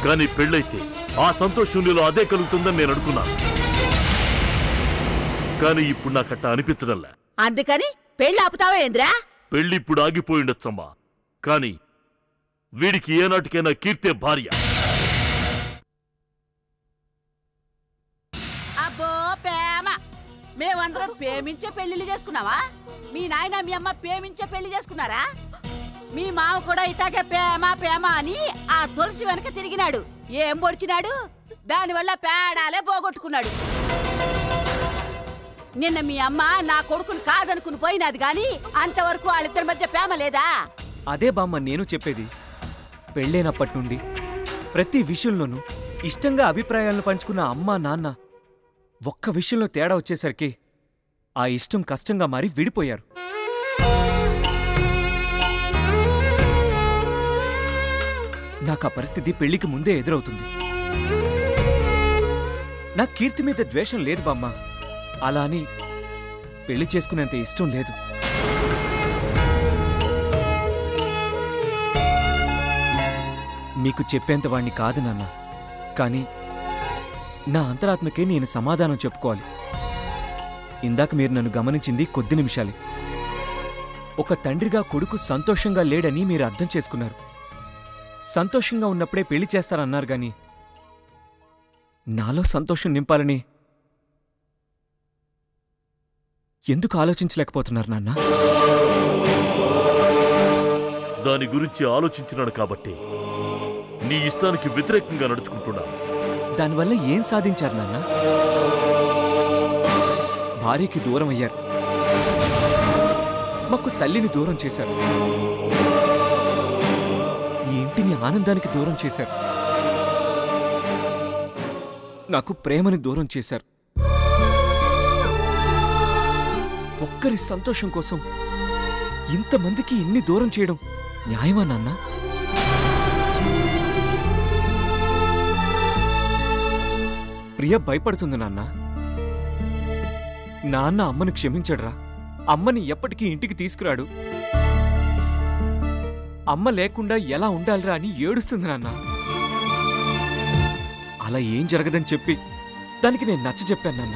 కానీ పెళ్ళైతే ఆ సంతోషం నీలో అదే కలుగుతుందని నేను అనుకున్నాను. కానీ ఇప్పుడు నాకట్ట అనిపించడంలే. అందుకని పెళ్లి ఆపుతావా ఏంద్రా? పెళ్లి ఇప్పుడు ఆగిపోయిండొచ్చమ్మా, కానీ వీడికి ఏనాటికైనా కీర్తే భార్య. అబ్బో ప్రేమ, మేమందరం ప్రేమించే పెళ్లిళ్ళు చేసుకున్నావా? మీ నాయన మీ అమ్మ ప్రేమించే పెళ్లి చేసుకున్నారా? మీ మామ కూడా ఇటాకే ప్రేమ ప్రేమ అని ఆ తులసి వెనక తిరిగినాడు. ఏం పొడిచినాడు? దానివల్ల పేడాలే పోగొట్టుకున్నాడు. నిన్న మీ అమ్మ నా కొడుకుని కాదనుకుని పోయినది గాని అంతవరకు వాళ్ళిద్దరి మధ్య ప్రేమ లేదా? అదే బామ్మ నేను చెప్పేది. పెళ్ళైనప్పటి నుండి ప్రతి విషయంలోనూ ఇష్టంగా అభిప్రాయాలను పంచుకున్న అమ్మా నాన్న ఒక్క విషయంలో తేడా వచ్చేసరికి ఆ ఇష్టం కష్టంగా మారి విడిపోయారు. నాకు ఆ పరిస్థితి పెళ్లికి ముందే ఎదురవుతుంది. నా కీర్తి మీద ద్వేషం లేదు బామ్మ, అలా అని పెళ్లి చేసుకునేంత ఇష్టం లేదు. మీకు చెప్పేంత వాణ్ణి కాదు నాన్న, కానీ నా అంతరాత్మకే నేను సమాధానం చెప్పుకోవాలి. ఇందాక మీరు నన్ను గమనించింది కొద్ది నిమిషాలే. ఒక తండ్రిగా కొడుకు సంతోషంగా లేడని మీరు అర్థం చేసుకున్నారు. సంతోషంగా ఉన్నప్పుడే పెళ్లి చేస్తారన్నారు గాని నాలో సంతోషం నింపాలని ఎందుకు ఆలోచించలేకపోతున్నారు నాన్న? దాని గురించి ఆలోచించినాడు కాబట్టి నీ ఇష్టానికి వ్యతిరేకంగా నడుచుకుంటున్నా. దానివల్ల ఏం సాధించారు నాన్న? భార్యకి దూరం అయ్యారు, మాకు తల్లిని దూరం చేశారు, ఈ ఇంటిని ఆనందానికి దూరం చేశారు, నాకు ప్రేమని దూరం చేశారు. ఒక్కరి సంతోషం కోసం ఇంతమందికి ఇన్ని దూరం చేయడం న్యాయమా నాన్న? ప్రియ భయపడుతుంది నాన్న. నాన్న అమ్మను క్షమించడరా, అమ్మని ఎప్పటికీ ఇంటికి తీసుకురాడు, అమ్మ లేకుండా ఎలా ఉండాలిరా అని ఏడుస్తుంది నాన్న. అలా ఏం జరగదని చెప్పి దానికి నేను నచ్చ చెప్పాను నాన్న.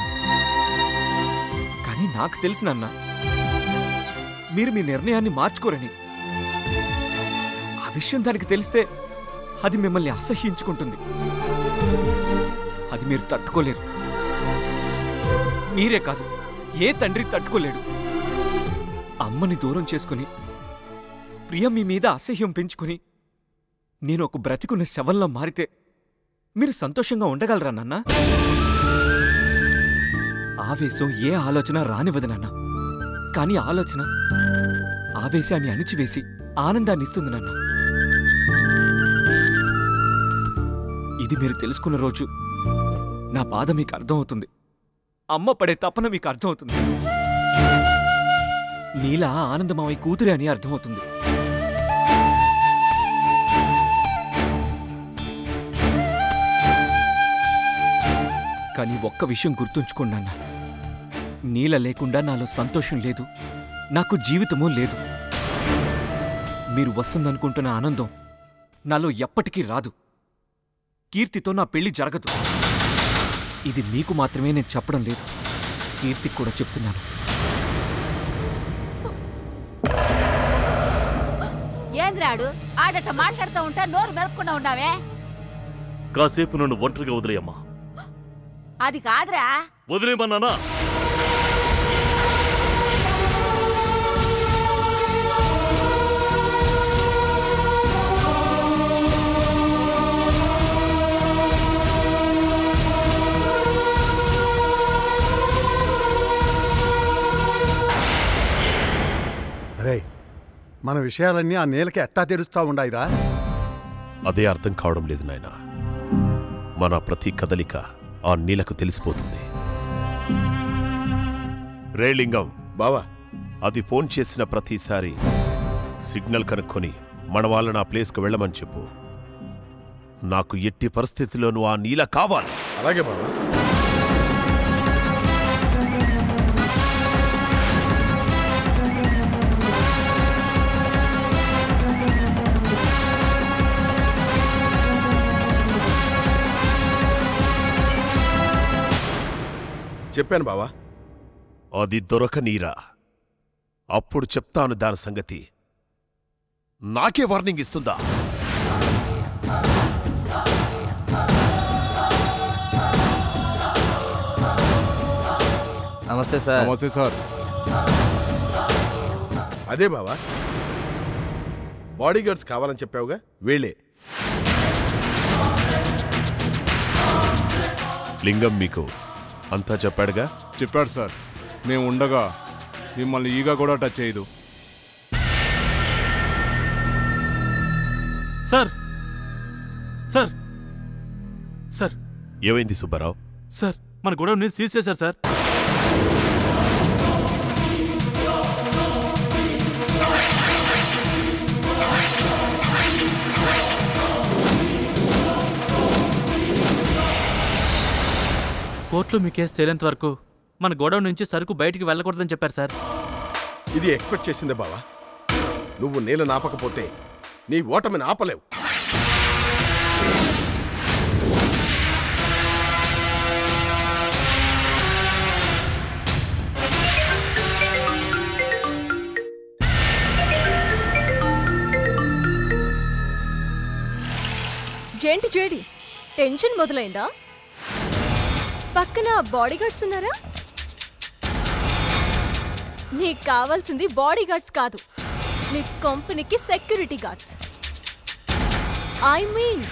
కానీ నాకు తెలుసు నాన్న, మీరు మీ నిర్ణయాన్ని మార్చుకోరని. ఆ విషయం దానికి తెలిస్తే అది మిమ్మల్ని అసహ్యించుకుంటుంది. అది మీరు తట్టుకోలేరు. మీరే కాదు, ఏ తండ్రి తట్టుకోలేడు. అమ్మని దూరం చేసుకుని ప్రియ మీ మీద అసహ్యం పెంచుకుని నేను ఒక బ్రతికున్న శవంలో మారితే మీరు సంతోషంగా ఉండగలరా నాన్న? ఆవేశం ఏ ఆలోచన రానివ్వదు నాన్న, కానీ ఆలోచన ఆవేశాన్ని అణిచివేసి ఆనందాన్ని ఇస్తుంది నాన్న. ఇది మీరు తెలుసుకున్న రోజు నా బాధ మీకు అర్థమవుతుంది, అమ్మ పడే తపన మీకు అర్థమవుతుంది, నీలా ఆనందమావై కూతురే అని అర్థమవుతుంది. కానీ ఒక్క విషయం గుర్తుంచుకోండి నాన్న, నీల లేకుండా నాలో సంతోషం లేదు, నాకు జీవితమూ లేదు. మీరు వస్తుందనుకుంటున్న ఆనందం నాలో ఎప్పటికీ రాదు. కీర్తితో నా పెళ్లి జరగదు. ఇది మీకు మాత్రమే నేను చెప్పడం లేదు, కీర్తికి కూడా చెప్తున్నాను. ఏంద్రాడు ఆడట మాట్లాడుతూ ఉంటా నోరు మెదపకుండా ఉన్నావే? కాసేపు నన్ను ఒంటరిగా వదిలేయమ్మా. అది కాదురా. వదిలేయమన్నానా? అరే, మన విషయాలన్నీ ఆ నేలకి ఎట్టా తెలుస్తా ఉండాయిరా? అదే అర్థం కావడం లేదు నాయనా. మన ప్రతి కదలిక ఆ నీలకు తెలిసిపోతుంది. రేలింగం బావా, అది ఫోన్ చేసిన ప్రతిసారి సిగ్నల్ కనుక్కొని మన వాళ్ళని ఆ ప్లేస్కి వెళ్ళమని చెప్పు. నాకు ఎట్టి పరిస్థితిలోనూ ఆ నీల కావాలి. అలాగే బావా. చెప్పాను బావా. అది దొరకనీరా, అప్పుడు చెప్తాను దాని సంగతి. నాకే వార్నింగ్ ఇస్తుందా? నమస్తే సార్. నమస్తే సార్. అదే బావా, బాడీగార్డ్స్ కావాలని చెప్పావుగా, వీళ్ళే. లింగం మీకు అంతా చెప్పాడుగా? చెప్పాడు సార్. మేము ఉండగా మిమ్మల్ని ఈగ కూడా టచ్ చేయదు. సార్ సార్ సార్ ఏమైంది సుబ్బారావు? సార్ మన గొడవని సీజ్ చేశారు సార్. కోర్టులో మీ కేసు తేలేంత వరకు మన గొడవ నుంచి సరుకు బయటికి వెళ్ళకూడదని చెప్పారు సార్. ఇది ఎక్స్పెక్ట్ చేసిందే బావా. నువ్వు నీళ్ళ నాపకపోతే నీ ఓటమిని ఆపలేవు. ఏంటి జేడి, టెన్షన్ మొదలైందా? పక్కన బాడీగార్డ్స్ ఉన్నారా? నీకు కావాల్సింది బాడీగార్డ్స్ కాదు, నీ కంపెనీకి సెక్యూరిటీ గార్డ్స్. ఐ మీన్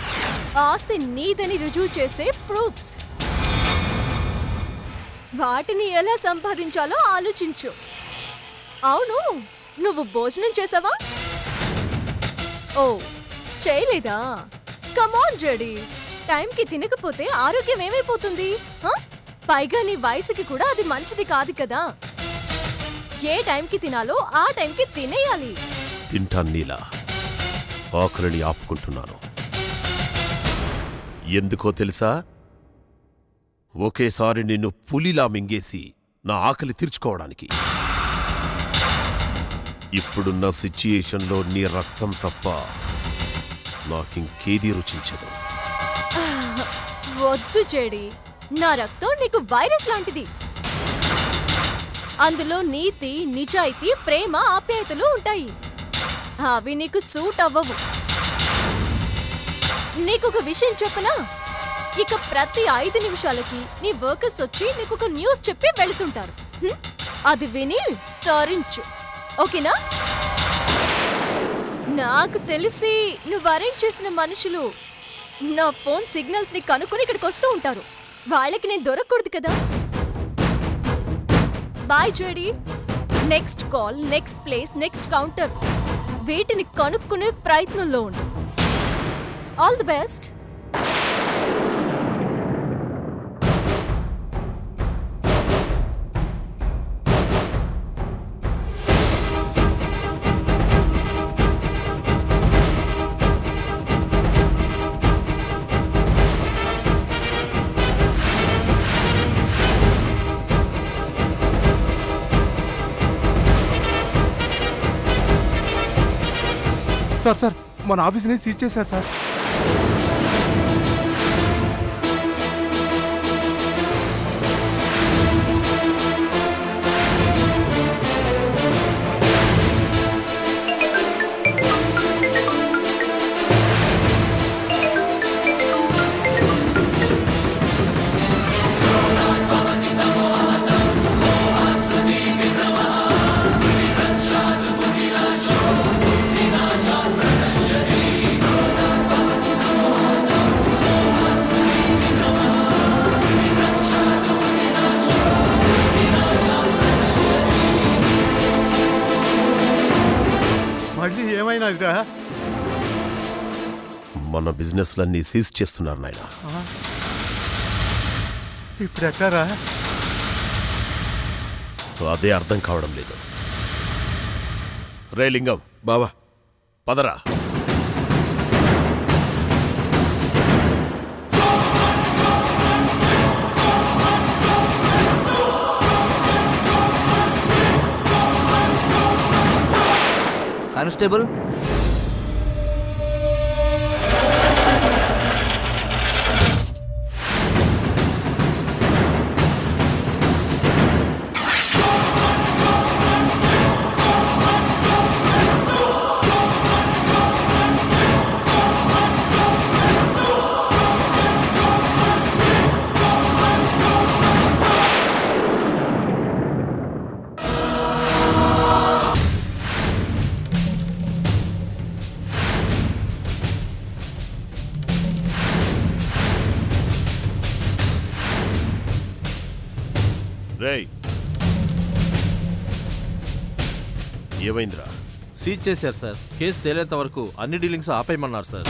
ఆస్తి నీదని రుజువు చేసే ప్రూఫ్స్. వాటిని ఎలా సంపాదించాలో ఆలోచించు. అవును, నువ్వు భోజనం చేసావా? ఓ, చేయలేదా? కమాన్ జేడి, టైంకి తినకపోతే ఆరోగ్యం ఏమైపోతుంది? పైగా నీ వయసుకి కూడా అది మంచిది కాదు కదా. ఏ టైంకి తినాలో ఆ టైంకి తినేయాలి. తింటాను నీలా, ఆకలిని ఆపుకుంటున్నాను. ఎందుకో తెలుసా? ఒకేసారి నిన్ను పులిలా మింగేసి నా ఆకలి తీర్చుకోవడానికి. ఇప్పుడున్న సిచ్యుయేషన్లో నీ రక్తం తప్ప నాకింకేదీ రుచించదు. వద్దు జేడి, నా రక్తం నీకు వైరస్ లాంటిది. అందులో నీతి, నిజాయితీ, ప్రేమ, ఆప్యాయతలు ఉంటాయి. అవి నీకు సూట్ అవ్వవు. నీకొక విషయం చెప్పనా? ఇక ప్రతి 5 నిమిషాలకి నీ వర్కర్స్ వచ్చి నీకొక న్యూస్ చెప్పి వెళుతుంటారు. అది విని తరించు, ఓకేనా? నాకు తెలిసి నువ్వు అరేంజ్ చేసిన మనుషులు నా ఫోన్ సిగ్నల్స్ ని కనుక్కొని ఇక్కడికి వస్తూ ఉంటారు. వాళ్ళకి నేను దొరకకూడదు కదా. Bye JD. Next call, next place, next counter, వీటిని కనుక్కునే ప్రయత్నంలో ఉండు. All the best. సార్, మన ఆఫీస్ని సీజ్ చేశారు సార్. మళ్ళీ ఏమైనాదిరా? మన బిజినెస్లన్నీ సీజ్ చేస్తున్నారు నాయన. ఇప్పుడు ఎట్టారా? అదే అర్థం కావడం లేదు. రే లింగం బావా, పదరా. కానిస్టేబుల్, రేయ్, ఏమైందిరా? సీజ్ చేశారు సార్. కేసు తేలేంత వరకు అన్ని డీలింగ్స్ ఆపేయమన్నారు సార్.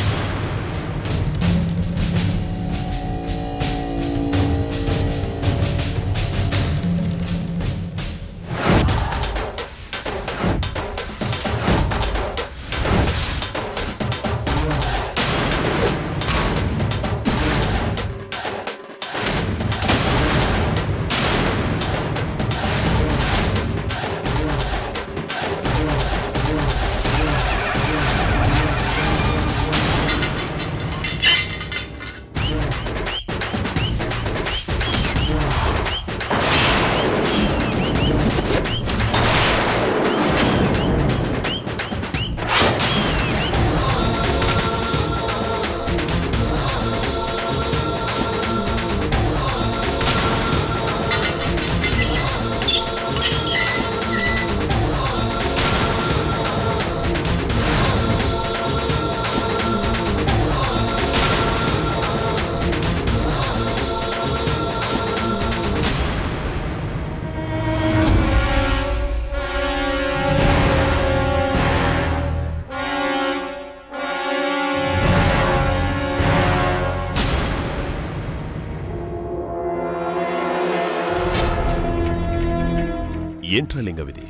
ఏంట్రా లింగవిది?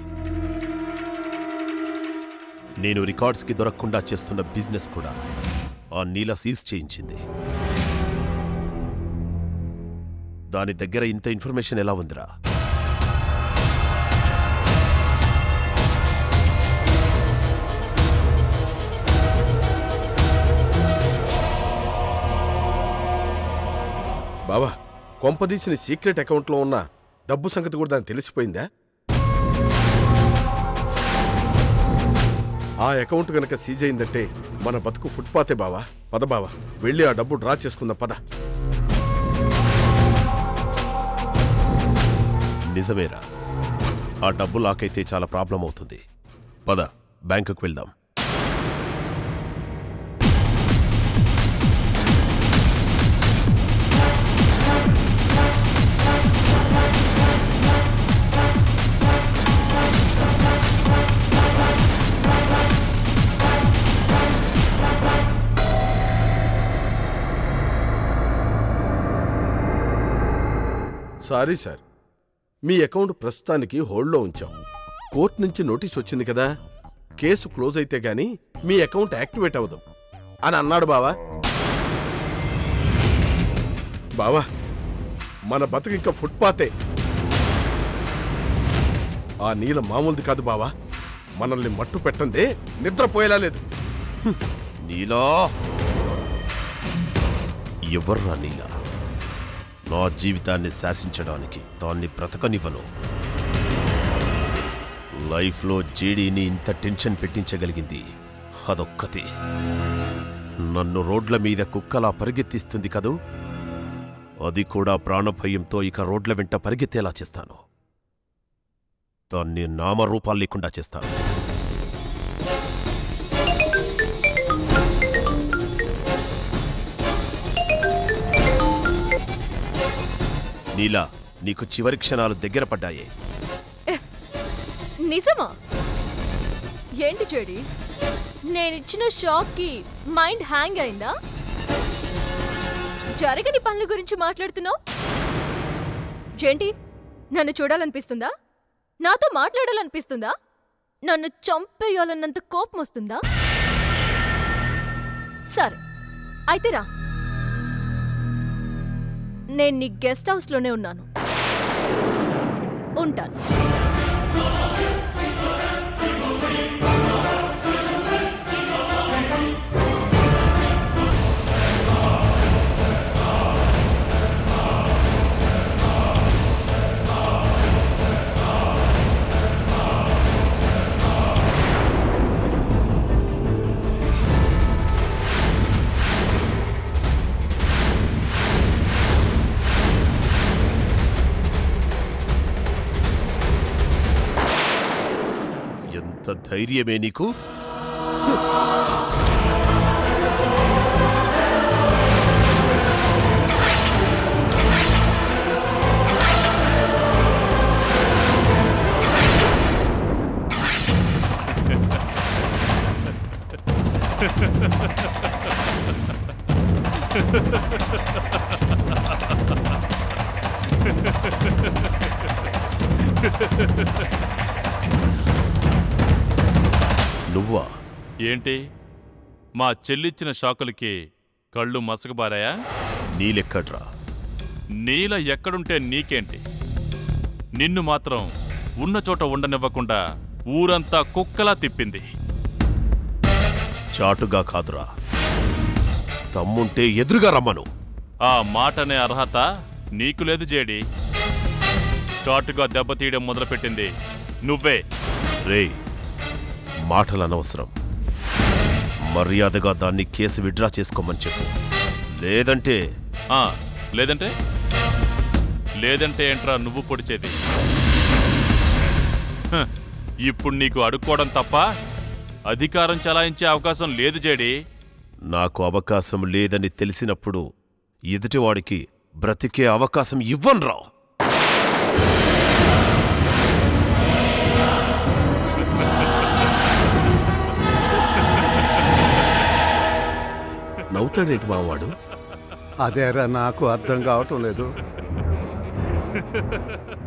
నేను రికార్డ్స్కి దొరకకుండా చేస్తున్న బిజినెస్ కూడా ఆ నీల సీజ్ చేయించింది. దాని దగ్గర ఇంత ఇన్ఫర్మేషన్ ఎలా ఉందిరా? బావా, కొంపదీసిన సీక్రెట్ అకౌంట్లో ఉన్న డబ్బు సంగతి కూడా దానికి తెలిసిపోయిందా? ఆ అకౌంట్ గనక సీజ్ అయిందంటే మన బతుకు ఫుట్పాతే బావా. పద బావా, వెళ్ళి ఆ డబ్బు డ్రా చేసుకుందాం పద. నిజమేరా, ఆ డబ్బు లాకైతే చాలా ప్రాబ్లం అవుతుంది. పద, బ్యాంకుకు వెళ్దాం. సారీ సార్, మీ అకౌంట్ ప్రస్తుతానికి హోల్డ్లో ఉంచాం. కోర్టు నుంచి నోటీస్ వచ్చింది కదా, కేసు క్లోజ్ అయితే గానీ మీ అకౌంట్ యాక్టివేట్ అవ్వదు అని అన్నాడు బావా. బావా, మన బతుకు ఇంకా ఫుట్పాతే. ఆ నీల మామూలుది కాదు బావా. మనల్ని మట్టు పెట్టందే నిద్రపోయేలా లేదు. నీలా? ఎవర్రా నీలా? నా జీవితాన్ని శాసించడానికి దాన్ని బ్రతకనివ్వను. లైఫ్లో జేడీని ఇంత టెన్షన్ పెట్టించగలిగింది అదొక్కతే. నన్ను రోడ్ల మీద కుక్కలా పరిగెత్తిస్తుంది కదూ, అది కూడా ప్రాణభయంతో ఇక రోడ్ల వెంట పరిగెత్తేలా చేస్తాను. దాన్ని నామరూపాలు లేకుండా చేస్తాను. నీలా, నీకు చివరి క్షణాలు దగ్గర పడ్డాయే. నిజమా? ఏంటి చెడి, నేనిచ్చిన షాక్కి మైండ్ హ్యాంగ్ అయిందా? జరగని పనుల గురించి మాట్లాడుతున్నావు ఏంటి? నన్ను చూడాలనిపిస్తుందా? నాతో మాట్లాడాలనిపిస్తుందా? నన్ను చంపేయాలన్నంత కోపం వస్తుందా? సరే అయితే రా, నేను నీ గెస్ట్ హౌస్లోనే ఉన్నాను. ఉంటాను. ధైర్యమే నీకు? నువ్వా? ఏంటి మా చెల్లిచ్చిన షాకులకి కళ్ళు మసకబారాయా? నీలెక్కడ్రా? నీల ఎక్కడుంటే నీకేంటి? నిన్ను మాత్రం ఉన్న చోట ఉండనివ్వకుండా ఊరంతా కుక్కలా తిప్పింది. చాటుగా కాదురా, తమ్ముంటే ఎదురుగా రమ్మను. ఆ మాటనే అర్హత నీకు లేదు జేడి. చాటుగా దెబ్బతీయడం మొదలుపెట్టింది నువ్వే. రేయ్, మాటలు అనవసరం. మర్యాదగా దాన్ని కేసు విడ్రా చేసుకోమని చెప్పు. లేదంటే లేదంటే లేదంటే ఏంట్రా నువ్వు పొడిచేది? ఇప్పుడు నీకు అడుక్కోవడం తప్ప అధికారం చలాయించే అవకాశం లేదు జేడి. నాకు అవకాశం లేదని తెలిసినప్పుడు ఎదుటివాడికి బ్రతికే అవకాశం ఇవ్వనురా. నవ్వుతాడేంటి మావాడు? అదేరా నాకు అర్థం కావటం లేదు.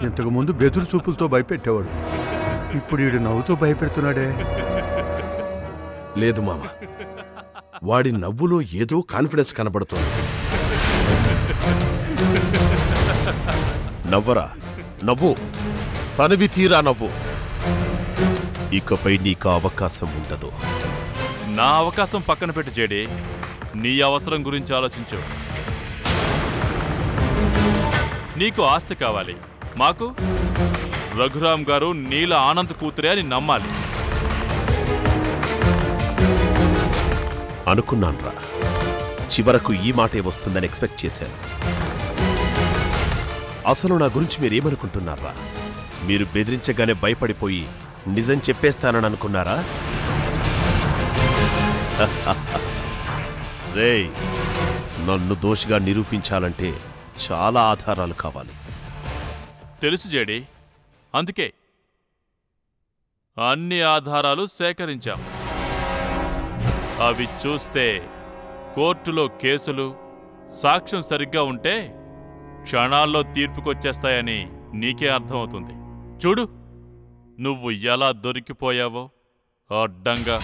ఇంతకు ముందు బెదురు చూపులతో భయపెట్టేవాడు, ఇప్పుడు వీడు నవ్వుతో భయపెడుతున్నాడే. లేదు మామ, వాడి నవ్వులో ఏదో కాన్ఫిడెన్స్ కనబడుతోంది. నవ్వరా, నవ్వు, తనివి తీరా నవ్వు. ఇకపై నీకు అవకాశం ఉండదు. నా అవకాశం పక్కన పెట్టి జేడి, నీ అవసరం గురించి ఆలోచించు. నీకు ఆస్తి కావాలి, మాకు రఘురామ్ గారు నీల ఆనంద్ కూతురే అని నమ్మాలి. అనుకున్నాన్రా, చివరకు ఈ మాటే వస్తుందని ఎక్స్పెక్ట్ చేశాను. అసలు నా గురించి మీరేమనుకుంటున్నారా? మీరు బెదిరించగానే భయపడిపోయి నిజం చెప్పేస్తానని అనుకున్నారా? రేయ్, నన్ను దోషిగా నిరూపించాలంటే చాలా ఆధారాలు కావాలి. తెలుసు జేడి, అందుకే అన్ని ఆధారాలు సేకరించాం. అవి చూస్తే కోర్టులో కేసులు, సాక్ష్యం సరిగ్గా ఉంటే క్షణాల్లో తీర్పుకొచ్చేస్తాయని నీకే అర్థమవుతుంది. చూడు, నువ్వు ఎలా దొరికిపోయావో అడ్డంగా.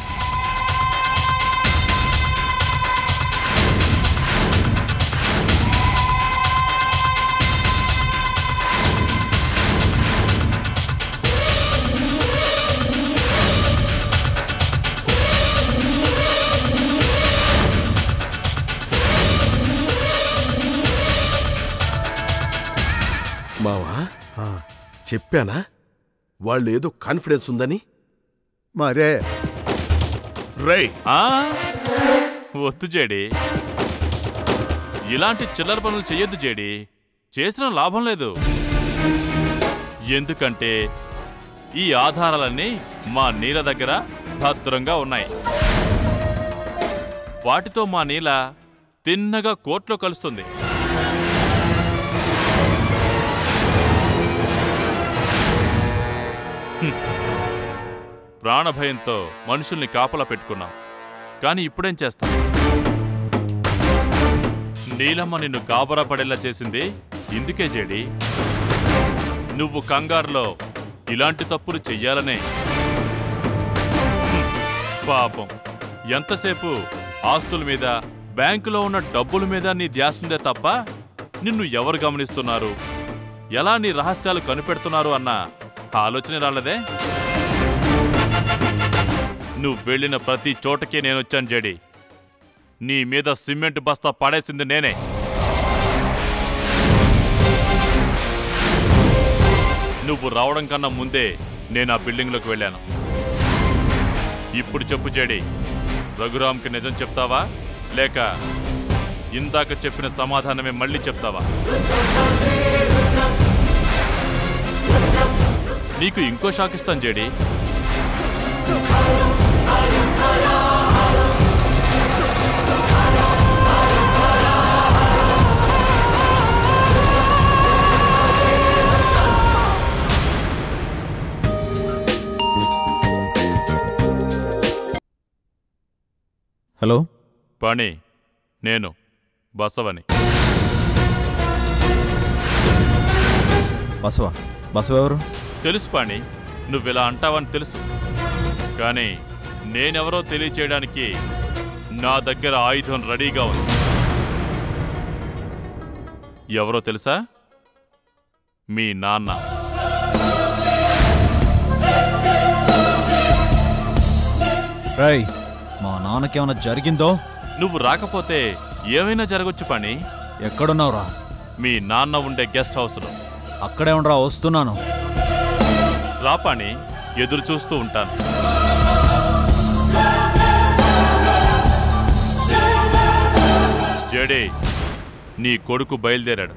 మావా, చెప్పానా వాళ్ళేదో కాన్ఫిడెన్స్ ఉందని? మరే రేయ్, వద్దు జేడి, ఇలాంటి చిల్లర పనులు చెయ్యొద్దు జేడి. చేసిన లాభం లేదు. ఎందుకంటే ఈ ఆధారాలన్నీ మా నీల దగ్గర భద్రంగా ఉన్నాయి. వాటితో మా నీల తిన్నగా కోర్టులో కలుస్తుంది. ప్రాణభయంతో మనుషుల్ని కాపలా పెట్టుకున్నాం, కానీ ఇప్పుడేం చేస్తాం? నీలమ్మ నిన్ను గాబరా పడేలా చేసింది ఇందుకే జేడి. నువ్వు కంగారులో ఇలాంటి తప్పులు చెయ్యాలనే. పాపం, ఎంతసేపు ఆస్తుల మీద, బ్యాంకులో ఉన్న డబ్బుల మీద నీ ధ్యాసుందే తప్ప నిన్ను ఎవరు గమనిస్తున్నారు, ఎలా నీ రహస్యాలు కనిపెడుతున్నారు అన్న ఆలోచన రాలేదే. నువ్వు వెళ్ళిన ప్రతి చోటకే నేనొచ్చాను జేడి. నీ మీద సిమెంట్ బస్తా పడేసింది నేనే. నువ్వు రావడం కన్నా ముందే నేను ఆ బిల్డింగ్లోకి వెళ్ళాను. ఇప్పుడు చెప్పు జేడి, రఘురామ్కి నిజం చెప్తావా, లేక ఇందాక చెప్పిన సమాధానమే మళ్ళీ చెప్తావా? నీకు ఇంకో షాక్ ఇస్తాను జేడి. హలో పాణి, నేను బసవని. బసవ ఎవరు? తెలుసు పాణి, నువ్విలా అంటావని తెలుసు. కానీ నేనెవరో తెలియచేయడానికి నా దగ్గర ఆయుధం రెడీగా ఉంది. ఎవరో తెలుసా? మీ నాన్న. రై, మా నాన్నకేమైనా జరిగిందో? నువ్వు రాకపోతే ఏమైనా జరగొచ్చు పాణి. ఎక్కడున్నావురా? మీ నాన్న ఉండే గెస్ట్ హౌస్లో. అక్కడే ఉండరా, వస్తున్నాను. రా పాణి, ఎదురు చూస్తూ ఉంటాను. జడే, నీ కొడుకు బయలుదేరాడు.